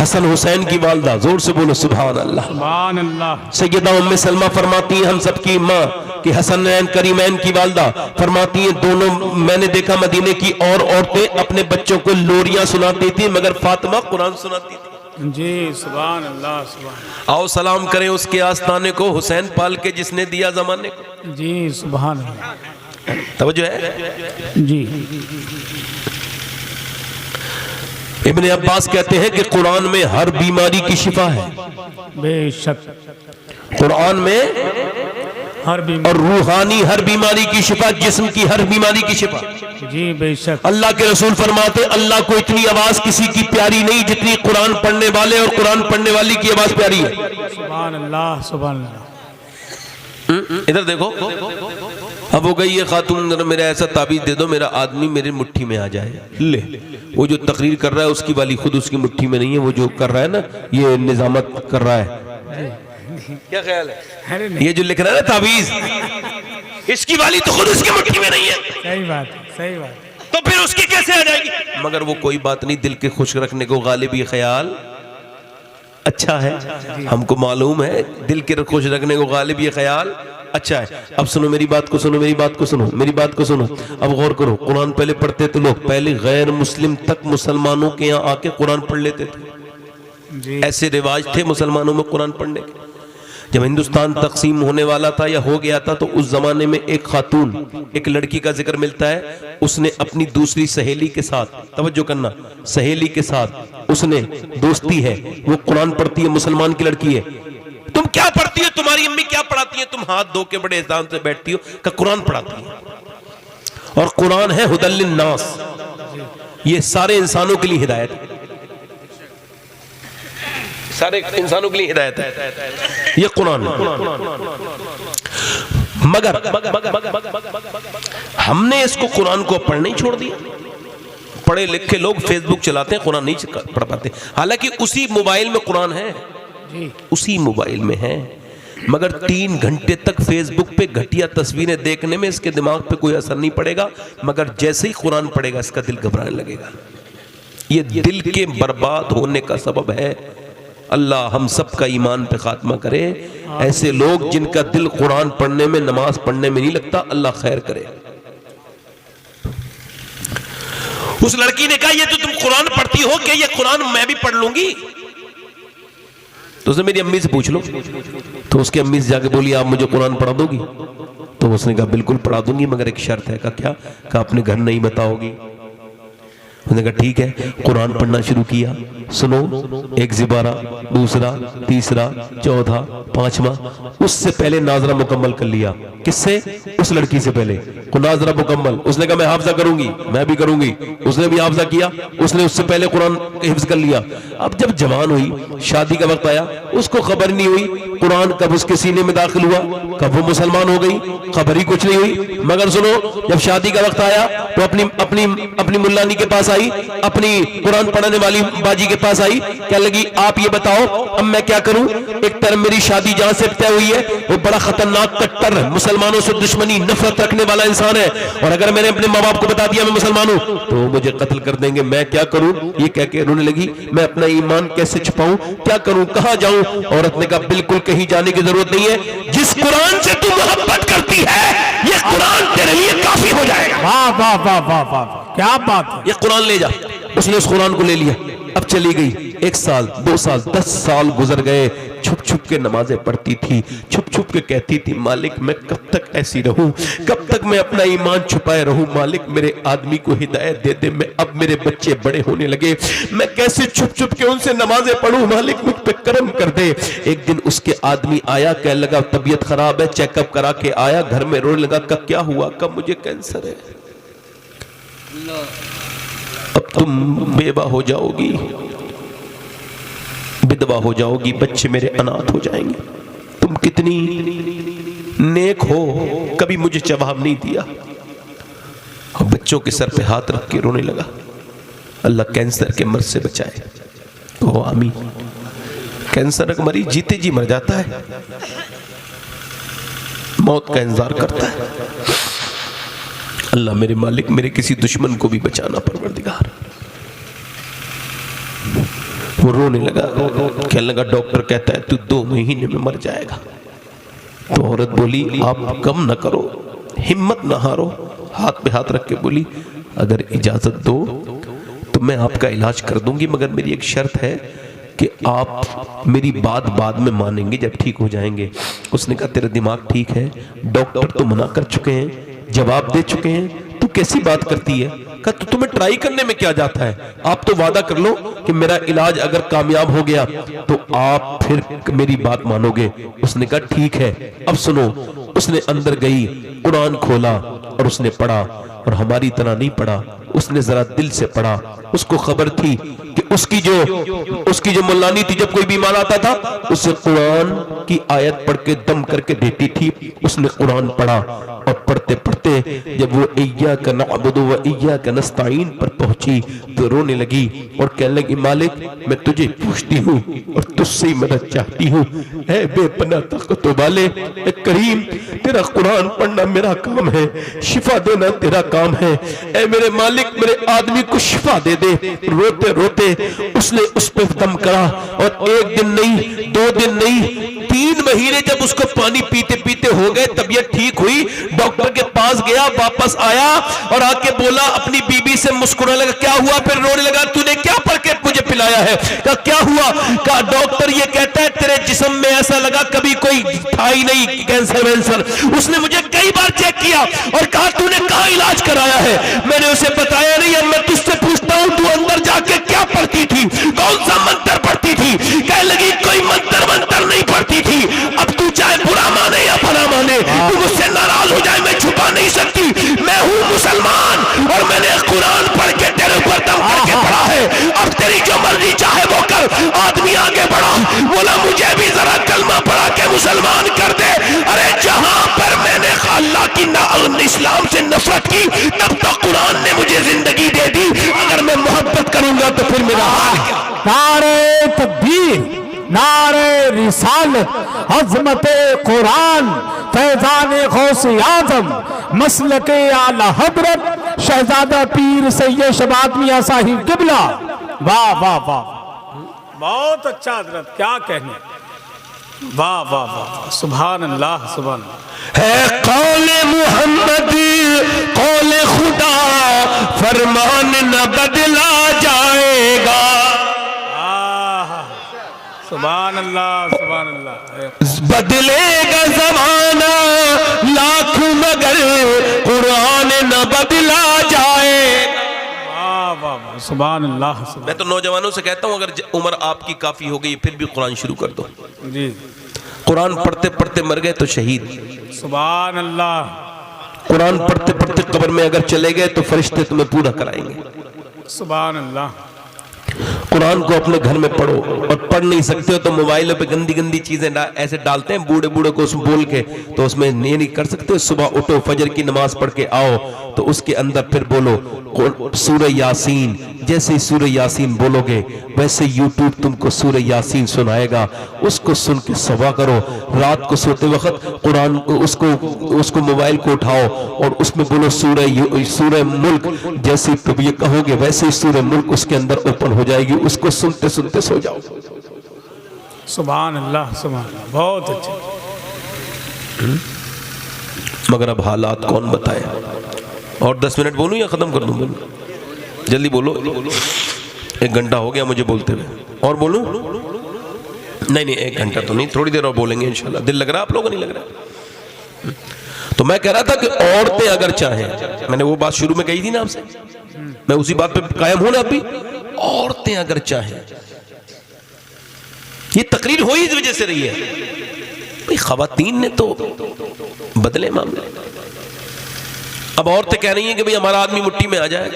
حسن حسین کی والدہ، زور سے بولو سبحان اللہ۔ سبحان اللہ۔ سیدہ ام سلمہ فرماتی ہیں ہم سب کی ماں کہ حسنین کریمین کی والدہ فرماتی ہیں دونوں میں نے دیکھا مدینے کی اور عورتیں اپنے بچوں کو لوریاں سناتی تھی مگر فاطمہ قرآن سناتی تھی۔ جی سبحان اللہ سبحان اللہ۔ آؤ سلام کریں اس کے آستانے کو، حسین پال کے جس نے دیا زمانے کو۔ جی سبحان اللہ۔ توجہ ہے؟ جی ابن عباس کہتے ہیں کہ قرآن میں ہر بیماری کی شفا ہے، بے شک قرآن میں، ہر بیماری، اور روحانی ہر بیماری کی شفا، جسم کی ہر بیماری کی شفا۔ جی بے شک۔ اللہ کے رسول فرماتے اللہ کو اتنی آواز کسی کی پیاری نہیں جتنی قرآن پڑھنے والے اور قرآن پڑھنے والی کی آواز پیاری ہے۔ سبحان اللہ سبحان اللہ۔ ادھر دیکھو، اب ہو گئی یہ خاتون میرا ایسا تعبیر دے دو میرا آدمی میرے مٹھی میں آ جائے، لے وہ جو تقریر کر رہا ہے اس کی والی خود اس کی مٹھی میں نہیں ہے، وہ جو کر رہا ہے نا یہ نظامت کر رہا ہے، کیا خیال ہے؟ یہ جو لکھ رہا ہے نا تعویذ، اس کی والی تو خود اس کی مٹھی میں نہیں ہے، صحیح بات ہے صحیح بات۔ تو پھر اس کی کیسے آ جائے گی؟ مگر وہ کوئی بات نہیں، دل کے خوش رکھنے کو غالب یہ خیال اچھا ہے، ہم کو معلوم ہے دل کے خوش رکھنے کو غالب یہ خیال اچھا ہے۔ اب سنو میری بات کو، سنو میری بات کو، سنو میری بات کو، سنو اب غور کرو۔ قرآن پہلے پڑھتے تھے لوگ، پہلے غیر مسلم تک مسلمانوں کے یہاں آ کے قرآن پڑھ لیتے تھے، ایسے رواج تھے مسلمانوں میں قرآن پڑھنے کے۔ جب ہندوستان تقسیم ہونے والا تھا یا ہو گیا تھا تو اس زمانے میں ایک خاتون، ایک لڑکی کا ذکر ملتا ہے، اس نے اپنی دوسری سہیلی کے ساتھ، توجہ کرنا، سہیلی کے ساتھ اس نے دوستی ہے، وہ قرآن پڑھتی ہے، مسلمان کی لڑکی ہے۔ تم کیا پڑھتی ہو؟ تمہاری امی کیا پڑھاتی ہے؟ تم ہاتھ دھو کے بڑے احترام سے بیٹھتی ہو کہ قرآن پڑھاتی ہے، اور قرآن ہے ہدی للناس، یہ سارے انسانوں کے لیے ہدایت ہے، سارے انسانوں کے لیے ہدایت ہے، یہ قرآن ہے۔ مگر ہم نے اس کو قرآن کو پڑھنے ہی چھوڑ دیا۔ پڑھے لکھے لوگ فیس بک چلاتے ہیں، قرآن نہیں پڑھ پاتے، حالانکہ اسی موبائل میں قرآن ہے، اسی موبائل میں ہے، مگر 3 گھنٹے تک فیس بک پہ گھٹیا تصویریں دیکھنے میں اس کے دماغ پہ کوئی اثر نہیں پڑے گا، مگر جیسے ہی قرآن پڑھے گا اس کا دل گھبرانے لگے گا۔ یہ دل کے برباد ہونے کا سبب ہے۔ اللہ ہم سب کا ایمان پہ خاتمہ کرے، ایسے لوگ جن کا دل قرآن پڑھنے میں، نماز پڑھنے میں نہیں لگتا، اللہ خیر کرے۔ اس لڑکی نے کہا یہ تو تم قرآن پڑھتی ہو کہ یہ قرآن میں بھی پڑھ لوں گی؟ تو اس نے میری امی سے پوچھ لو، تو اس کی امی سے جا کے بولی آپ مجھے قرآن پڑھا دو گی؟ تو اس نے کہا بالکل پڑھا دوں گی مگر ایک شرط ہے۔ کہا کیا؟ کہا اپنے گھر نہیں بتاؤ گی۔ اس نے کہا ٹھیک ہے، قرآن پڑھنا شروع کیا، سنو، ایک زبارہ، دوسرا، تیسرا، چوتھا، پانچواں، اس سے پہلے ناظرہ مکمل کر لیا۔ کس سے؟ اس لڑکی سے پہلے ناظرہ مکمل۔ اس نے کہا میں حافظہ کروں گی، میں بھی کروں گی، اس نے بھی حافظہ کیا، اس نے اس سے پہلے قرآن حفظ کر لیا۔ اب جب جوان ہوئی، شادی کا وقت آیا، اس کو خبر نہیں ہوئی قرآن کب اس کے سینے میں داخل ہوا، کب وہ مسلمان ہو گئی، خبر ہی کچھ نہیں ہوئی۔ مگر سنو، جب شادی کا وقت آیا تو اپنی ملانی کے پاس آئی، اپنی قرآن پڑھنے والی باجی کے پاس آئی، کہنے لگی آپ یہ بتاؤ اب میں کیا کروں؟ ایک طرف میری شادی جہاں سے طے ہوئی ہے وہ بڑا خطرناک کٹر مسلمانوں سے دشمنی نفرت رکھنے والا انسان ہے، اور اگر میں نے اپنے ماں باپ کو بتا دیا میں مسلمان ہوں تو وہ مجھے قتل کر دیں گے، میں کیا کروں؟ یہ کہہ کے رونے لگی میں اپنا ایمان کیسے چھپاؤں، کیا کروں، کہاں جاؤں؟ عورت نے کہا بالکل کہیں جانے کی ضرورت نہیں ہے، جس قرآن سے تو محبت کرتی ہے یہ قرآن تیرے لیے کافی ہو جائے گا۔ واہ واہ واہ واہ واہ، کیا بات ہے! یہ قرآن لے جا۔ اس نے اس قرآن کو لے لیا، اب چلی گئی، 1 سال 2 سال 10 سال گزر گئے، چھپ چھپ کے نمازیں پڑھتی تھی، چھپ چھپ کے کہتی تھی مالک میں کب تک ایسی رہوں، کب تک میں اپنا ایمان چھپائے رہوں، مالک میرے آدمی کو ہدایت دے دے، میں اب میرے بچے بڑے ہونے لگے، میں کیسے چھپ چھپ کے ان سے نمازیں پڑھوں، مالک مجھ پہ کرم کر دے۔ ایک دن اس کے آدمی آیا، کہنے لگا طبیعت خراب ہے، چیک اپ کرا کے آیا، گھر میں رونے لگا کہ کیا ہوا؟ کب مجھے کینسر ہے، اب تم بیوہ ہو جاؤ گی، بدوا ہو جاؤ گی، بچے میرے اناتھ ہو جائیں گے، تم کتنی نیک ہو، کبھی مجھے جواب نہیں دیا۔ اور بچوں کے سر پہ ہاتھ رکھ کے رونے لگا، اللہ کینسر کے مرض سے بچائے۔ او آمین۔ کینسر کا مریض جیتے جی مر جاتا ہے، موت کا انتظار کرتا ہے۔ اللہ میرے مالک میرے کسی دشمن کو بھی بچانا پروردگار۔ وہ رونے لگا، کہنے لگا ڈاکٹر کہتا ہے تو 2 مہینے میں مر جائے گا۔ تو عورت بولی آپ غم نہ کرو، ہمت نہ ہارو، ہاتھ پہ ہاتھ رکھ کے بولی اگر اجازت دو تو میں آپ کا علاج کر دوں گی، مگر میری ایک شرط ہے کہ آپ میری بات بعد میں مانیں گے جب ٹھیک ہو جائیں گے۔ اس نے کہا تیرا دماغ ٹھیک ہے، ڈاکٹر تو منع کر چکے ہیں، جواب دے چکے ہیں، تو کیسی بات کرتی ہے؟ کہا تو تمہیں ٹرائی کرنے میں کیا جاتا ہے، آپ تو وعدہ کر لو کہ میرا علاج اگر کامیاب ہو گیا تو آپ پھر میری بات مانو گے۔ اس نے کہا ٹھیک ہے، اب سنو۔ اس نے اندر گئی، قرآن کھولا اور اس نے پڑھا، اور ہماری طرح نہیں پڑھا، اس نے ذرا دل سے پڑھا۔ اس کو خبر تھی کہ اس کی جو ملانی تھی جب کوئی بیمار آتا تھا اسے قرآن کی آیت پڑھ کے دم کر کے دیتی تھی۔ اس نے قرآن پڑھا اور پڑھتے پڑھتے جب وہ ایاک نعبد و ایاک نستعین پر پہنچی تو رونے لگی اور کہنے لگی مالک میں تجھے پوچھتی ہوں اور تجھ سے مدد چاہتی ہوں، اے بے پناہ طاقت والے، اے کریم، تیرا قرآن پڑھنا میرا کام ہے، شفا دینا تیرا کام ہے، اے میرے مالک میرے آدمی کو شفا دے دے۔ روتے روتے اس نے اس پہ دم کرا، اور 1 دن نہیں، 2 دن نہیں، 3 مہینے جب اس کو پانی پیتے پیتے ہو گئے، طبیعت ٹھیک ہوئی، ڈاکٹر کے پاس گیا، واپس آیا اور آ کے بولا اپنی بیوی سے، مسکرانے لگا کیا ہوا؟ پھر رونے لگا تو نے کیا پڑھ کے مجھے پلایا ہے؟ کہا کیا ہوا؟ کہا ڈاکٹر یہ کہتا ہے تیرے جسم میں ایسا لگا کبھی کوئی تھا ہی نہیں کینسر وینسر۔ اس نے مجھے کئی بار چیک کیا اور کہا تو نے کہاں علاج کرایا ہے؟ میں نے اسے بتایا نہیں، اب میں تجھ سے پوچھتا ہوں تو اندر جا کے کیا پڑھتی تھی، کون سا منتر پڑھتی تھی؟ کہنے لگی کوئی منتر نہیں پڑھتی تھی۔ اب تو چاہے برا مانے یا بھلا مانے، تو مجھ سے ناراض ہو جائے، میں چھپا نہیں سکتی، میں ہوں مسلمان اور میں نے قرآن پڑھ کے تیرے اوپر دم کر کے پڑھا ہے، اب تیری جو مرضی چاہے وہ کر۔ آدمی آگے بڑھا، بولا مجھے بھی ذرا کلمہ پڑھا کے مسلمان کر دے۔ ارے جہاں پر میں نے اللہ کی اسلام سے نفرت کی تب تو قرآن نے مجھے زندگی دے دی، اگر میں محبت کروں گا تو پھر میرا حال کیا؟ نعرہ تکبیر، نعرہ رسالت، عظمت قرآن، فیضان غوث اعظم، مسلک اعلی حضرت شہزادہ پیر سید شباب میاں صاحب قبلہ۔ واہ واہ واہ، بہت اچھا حضرت، کیا کہنے، واہ واہ واہ، سبحان اللہ سبحان اللہ۔ ہے قول محمد قول خدا، فرمان نہ بدلا جائے گا۔ سبحان اللہ سبحان اللہ۔ بدلے گا زمانہ لاکھ مگر قرآن نہ بدلا جائے گا۔ سبحان اللہ سبحان۔ میں تو نوجوانوں سے کہتا ہوں اگر عمر آپ کی کافی ہو گئی پھر بھی قرآن شروع کر دو۔ جی قرآن پڑھتے پڑھتے مر گئے تو شہید، سبحان اللہ۔ قرآن پڑھتے پڑھتے قبر میں اگر چلے گئے تو فرشتے تمہیں پورا کرائیں گے۔ سبحان اللہ۔ قرآن کو اپنے گھر میں پڑھو، اور پڑھ نہیں سکتے ہو تو موبائلوں پہ گندی گندی چیزیں ایسے ڈالتے ہیں بوڑھے بوڑھے کو اس بول کے، تو اس میں نہیں کر سکتے۔ صبح اٹھو فجر کی نماز پڑھ کے آؤ تو اس کے اندر پھر بولو سورہ یاسین، جیسے ہی سورہ یاسین بولو گے ویسے یوٹیوب تم کو سورہ یاسین سنائے گا، اس کو سن کے صبح کرو۔ رات کو سوتے وقت قرآن اس کو موبائل کو اٹھاؤ اور اس میں بولو سورہ ملک، جیسے ہی تم یہ کہو گے ویسے ہی سورہ ملک اس کے اندر اوپن ہو جائے گی، اس کو سنتے سنتے سو جاؤ۔ سبحان اللہ سبحان اللہ، بہت اچھا۔ مگر اب حالات کون بتائے؟ اور 10 منٹ بولوں یا ختم کر دوں؟ بولوں جلدی بولو، 1 گھنٹہ ہو گیا مجھے بولتے ہوئے، اور بولوں؟ نہیں 1 گھنٹہ تو نہیں، تھوڑی دیر اور بولیں گے انشاءاللہ۔ دل لگ رہا آپ لوگوں کو؟ نہیں لگ رہا؟ تو میں کہہ رہا تھا کہ عورتیں اگر چاہیں، میں نے وہ بات شروع میں کہی تھی نا آپ سے، میں اسی بات پہ قائم ہوں نا اب بھی، عورتیں اگر چاہیں، یہ تقریر ہوئی اس وجہ سے رہی ہے بھئی خواتین نے تو بدلے معاملے۔ اب عورتیں کہہ رہی ہیں کہ بھئی ہمارا آدمی مٹھی میں آ جائے،